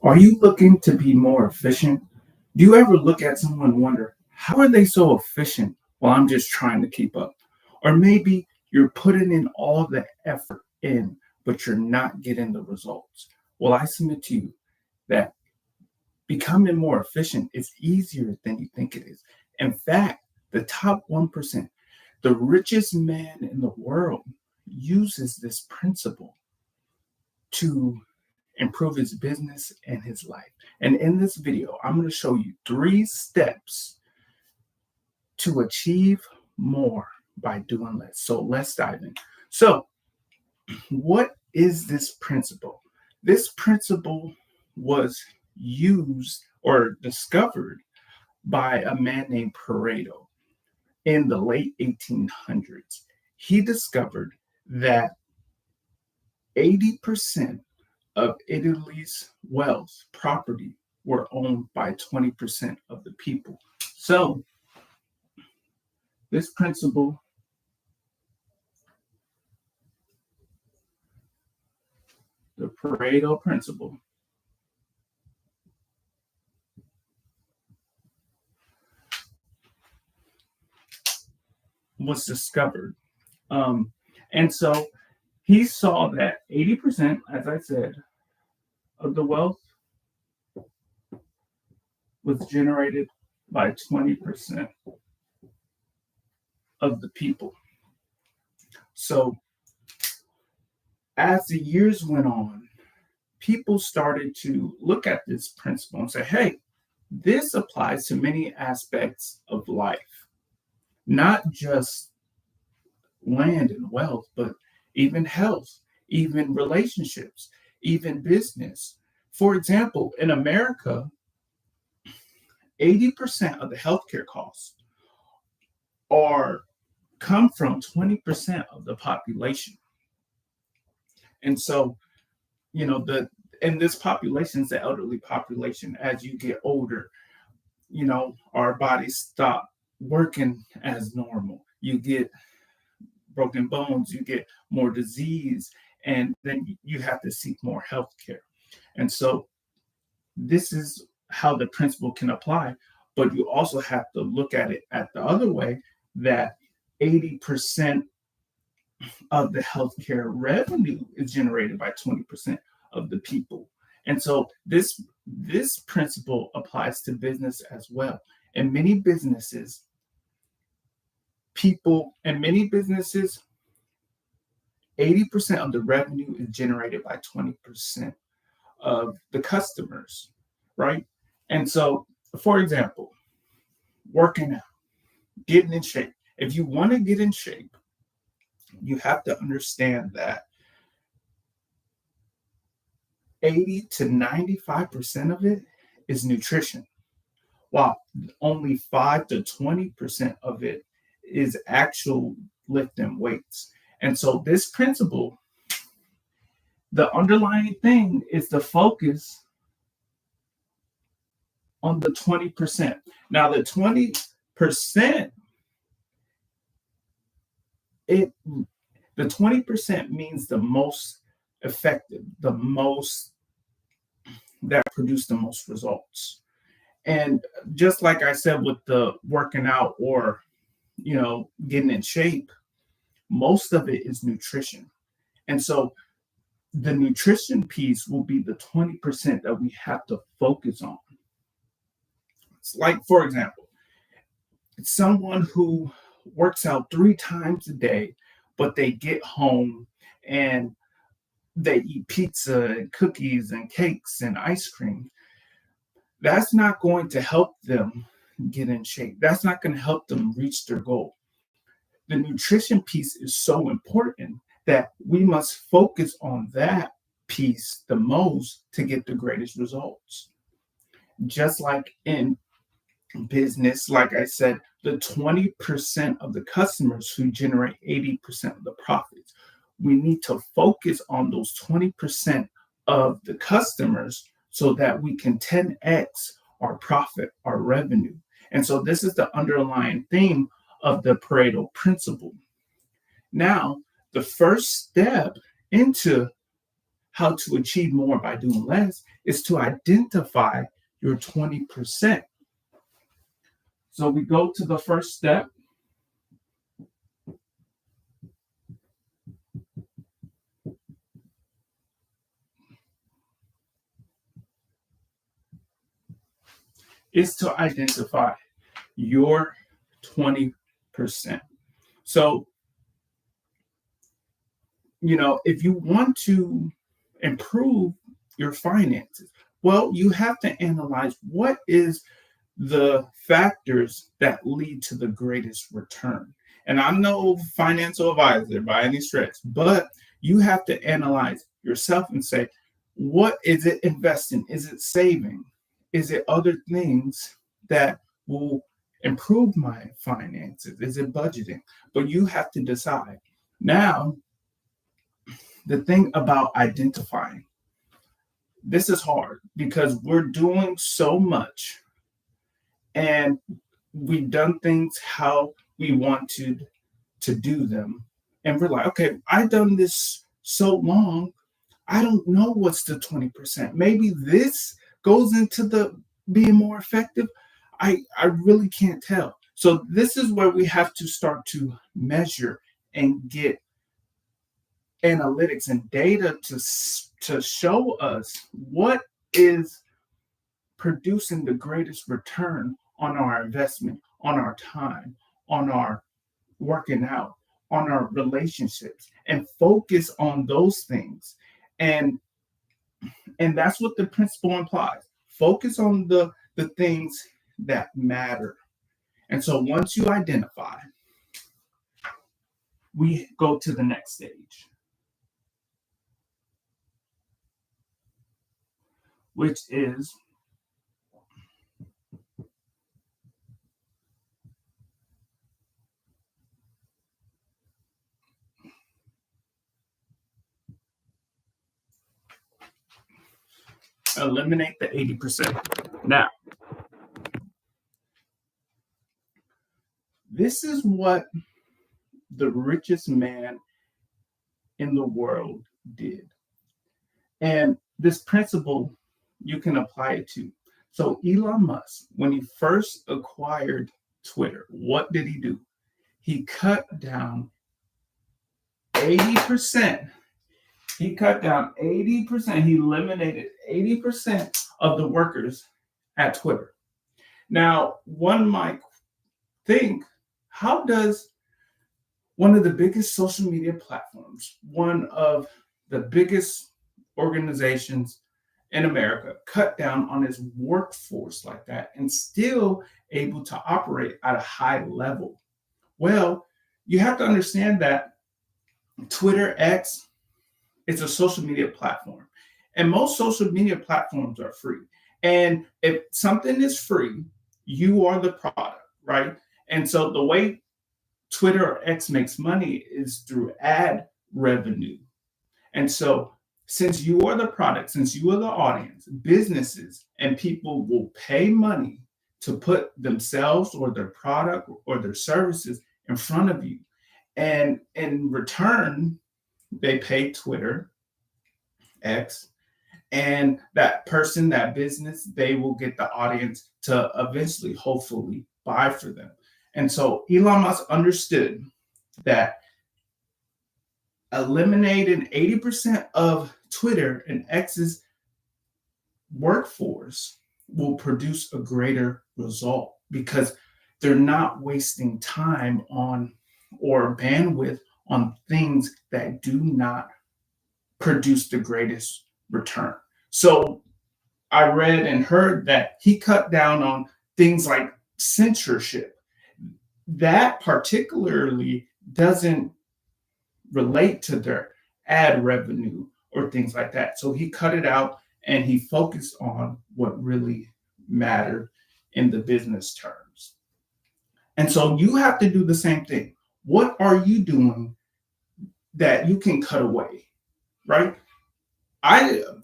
Are you looking to be more efficient? Do you ever look at someone and wonder, how are they so efficient while I'm just trying to keep up? Or maybe you're putting in all the effort in, but you're not getting the results. Well, I submit to you that becoming more efficient is easier than you think it is. In fact, the top 1%, the richest man in the world, uses this principle to improve his business and his life. And in this video, I'm going to show you 3 steps to achieve more by doing less. So let's dive in. So, what is this principle? This principle was used or discovered by a man named Pareto in the late 1800s. He discovered that 80% of Italy's wealth, property, were owned by 20% of the people. So, this principle, the Pareto principle, was discovered. And so he saw that 80%, as I said, of the wealth was generated by 20% of the people. So as the years went on, people started to look at this principle and say, hey, this applies to many aspects of life, not just land and wealth, but even health, even relationships, even business. For example, in America, 80% of the healthcare costs are come from 20% of the population. And so, the and this population is the elderly population. As you get older, our bodies stop working as normal. You get broken bones, you get more disease, and then you have to seek more health care. And so this is how the principle can apply, but you also have to look at it at the other way, that 80% of the healthcare revenue is generated by 20% of the people. And so this principle applies to business as well. In many businesses, 80% of the revenue is generated by 20% of the customers, right? And so, for example, working out, getting in shape. If you want to get in shape, you have to understand that 80 to 95% of it is nutrition, while only 5 to 20% of it is actual lifting weights. And so this principle, the underlying thing is the focus on the 20%. Now, the 20%, the 20% means the most effective, the most that produce the most results. And just like I said with the working out or getting in shape, most of it is nutrition. And so the nutrition piece will be the 20% that we have to focus on. It's like, for example, it's someone who works out 3 times a day, but they get home and they eat pizza and cookies and cakes and ice cream. That's not going to help them get in shape. That's not going to help them reach their goal. The nutrition piece is so important that we must focus on that piece the most to get the greatest results. Just like in business, like I said, the 20% of the customers who generate 80% of the profits. We need to focus on those 20% of the customers so that we can 10x our profit, our revenue. And so this is the underlying theme of the Pareto principle. Now, the first step into how to achieve more by doing less is to identify your 20%. So we go to the first step. Is to identify your 20%. So, if you want to improve your finances, well, you have to analyze what is the factors that lead to the greatest return. And I'm no financial advisor by any stretch, but you have to analyze yourself and say, what is it investing? Is it saving? Is it other things that will improve my finances? Is it budgeting? But you have to decide. Now, the thing about identifying, this is hard because we're doing so much and we've done things how we wanted to do them. And we're like, okay, I've done this so long, I don't know what's the 20%. Maybe this goes into the being more effective. I really can't tell. So this is where we have to start to measure and get analytics and data to show us what is producing the greatest return on our investment, on our time, on our working out, on our relationships, and focus on those things. And that's what the principle implies. Focus on the things that matter. And so once you identify, we go to the next stage, which is eliminate the 80%. Now, this is what the richest man in the world did. And this principle, you can apply it to. So Elon Musk, when he first acquired Twitter, what did he do? He cut down 80%. He cut down 80%. He eliminated 80% of the workers at Twitter. Now, one might think, how does one of the biggest social media platforms, one of the biggest organizations in America, cut down on its workforce like that and still able to operate at a high level? Well, you have to understand that Twitter X is a social media platform, and most social media platforms are free. And if something is free, you are the product, right? And so the way Twitter or X makes money is through ad revenue. And so since you are the product, since you are the audience, businesses and people will pay money to put themselves or their product or their services in front of you. And in return, they pay Twitter, X, and that person, that business, they will get the audience to eventually, hopefully, buy for them. And so Elon Musk understood that eliminating 80% of Twitter and X's workforce will produce a greater result because they're not wasting time on or bandwidth on things that do not produce the greatest return. So I read and heard that he cut down on things like censorship. That particularly doesn't relate to their ad revenue or things like that. So he cut it out and he focused on what really mattered in the business terms. And so you have to do the same thing. What are you doing that you can cut away, right?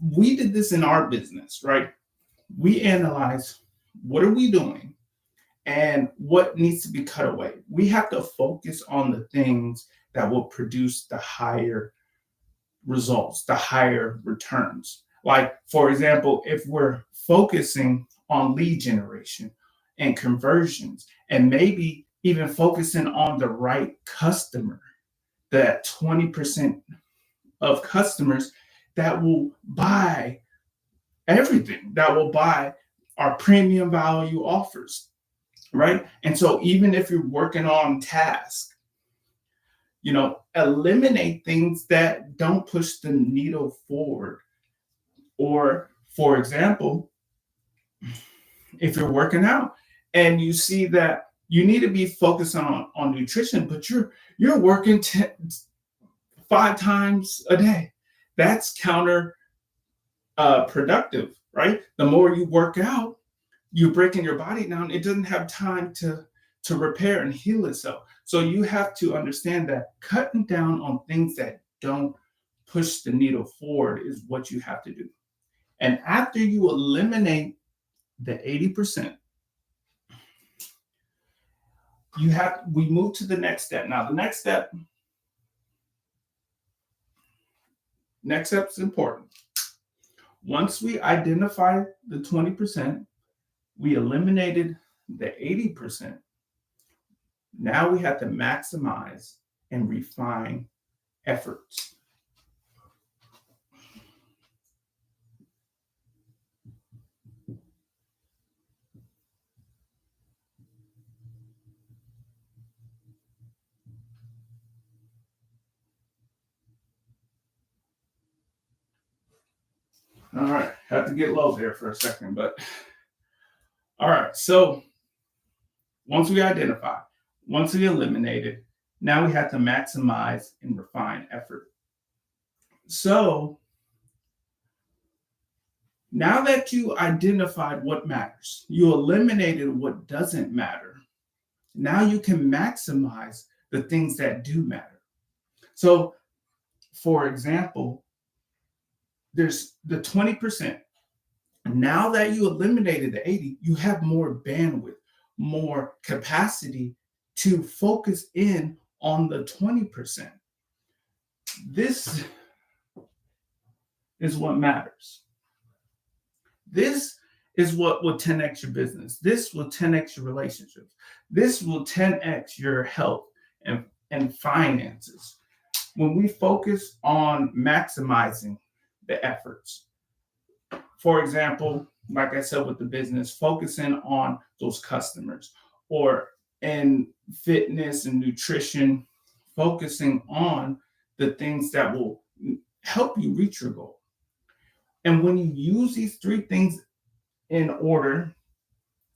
We did this in our business, right? We analyzed what are we doing and what needs to be cut away. We have to focus on the things that will produce the higher results, the higher returns. Like, for example, if we're focusing on lead generation and conversions, and maybe even focusing on the right customer, that 20% of customers that will buy everything, that will buy our premium value offers, right? And so even if you're working on tasks, eliminate things that don't push the needle forward. Or, for example, if you're working out and you see that you need to be focused on nutrition, but you're working 5 times a day, that's counter productive, right? The more you work out, you're breaking your body down. It doesn't have time to repair and heal itself. So you have to understand that cutting down on things that don't push the needle forward is what you have to do. And after you eliminate the 80%, we move to the next step. Now, the next step is important. Once we identify the 20%, we eliminated the 80%. Now we have to maximize and refine efforts. All right, have to get low there for a second, but all right. So once we identify, once we eliminate it, now we have to maximize and refine effort. So now that you identified what matters, you eliminated what doesn't matter, now you can maximize the things that do matter. So, for example, there's the 20%. Now that you eliminated the 80, you have more bandwidth, more capacity to focus in on the 20%. This is what matters. This is what will 10x your business. This will 10x your relationships. This will 10x your health and finances. When we focus on maximizing the efforts, for example, like I said with the business, focusing on those customers, or in fitness and nutrition, focusing on the things that will help you reach your goal. And when you use these 3 things in order,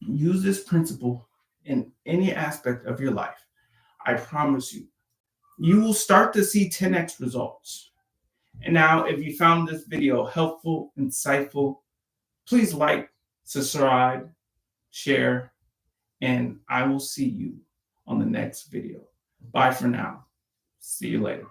use this principle in any aspect of your life, I promise you, you will start to see 10x results. And now, if you found this video helpful, insightful, please like, subscribe, share, and I will see you on the next video. Bye for now. See you later.